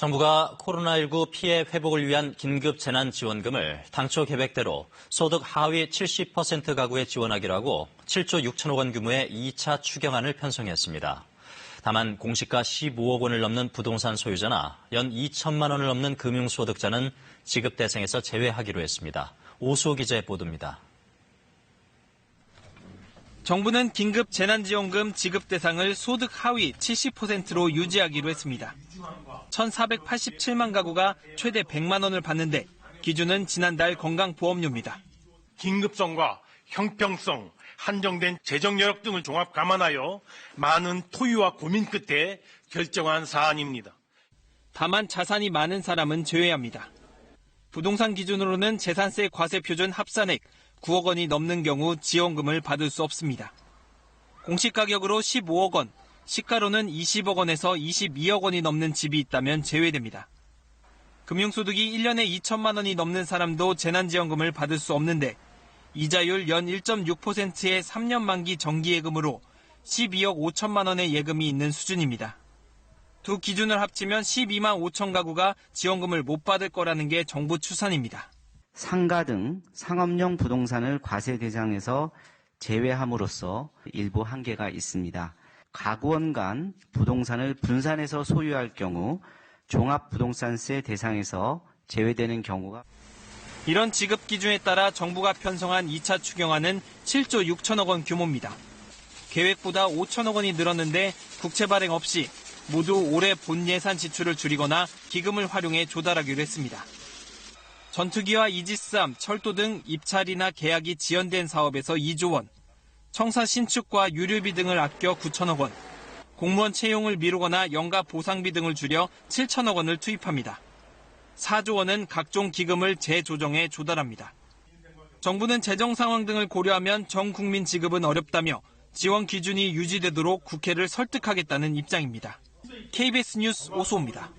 정부가 코로나19 피해 회복을 위한 긴급 재난지원금을 당초 계획대로 소득 하위 70% 가구에 지원하기로 하고 7조 6천억 원 규모의 2차 추경안을 편성했습니다. 다만 공시가 15억 원을 넘는 부동산 소유자나 연 2천만 원을 넘는 금융소득자는 지급 대상에서 제외하기로 했습니다. 오수호 기자의 보도입니다. 정부는 긴급 재난지원금 지급 대상을 소득 하위 70%로 유지하기로 했습니다. 1,487만 가구가 최대 100만 원을 받는데 기준은 지난달 건강보험료입니다. 긴급성과 형평성, 한정된 재정 여력 등을 종합 감안하여 많은 토의와 고민 끝에 결정한 사안입니다. 다만 자산이 많은 사람은 제외합니다. 부동산 기준으로는 재산세 과세 표준 합산액 9억 원이 넘는 경우 지원금을 받을 수 없습니다. 공시가격으로 15억 원, 시가로는 20억 원에서 22억 원이 넘는 집이 있다면 제외됩니다. 금융소득이 1년에 2천만 원이 넘는 사람도 재난지원금을 받을 수 없는데 이자율 연 1.6%의 3년 만기 정기예금으로 12억 5천만 원의 예금이 있는 수준입니다. 두 기준을 합치면 12만 5천 가구가 지원금을 못 받을 거라는 게 정부 추산입니다. 상가 등 상업용 부동산을 과세 대상에서 제외함으로써 일부 한계가 있습니다. 가구원 간 부동산을 분산해서 소유할 경우 종합부동산세 대상에서 제외되는 경우가 이런 지급 기준에 따라 정부가 편성한 2차 추경안은 7조 6천억 원 규모입니다. 계획보다 5천억 원이 늘었는데 국채 발행 없이 모두 올해 본 예산 지출을 줄이거나 기금을 활용해 조달하기로 했습니다. 전투기와 이지스함, 철도 등 입찰이나 계약이 지연된 사업에서 2조 원, 청사 신축과 유류비 등을 아껴 9천억 원, 공무원 채용을 미루거나 연가 보상비 등을 줄여 7천억 원을 투입합니다. 4조 원은 각종 기금을 재조정해 조달합니다. 정부는 재정 상황 등을 고려하면 전 국민 지급은 어렵다며 지원 기준이 유지되도록 국회를 설득하겠다는 입장입니다. KBS 뉴스 오수호입니다.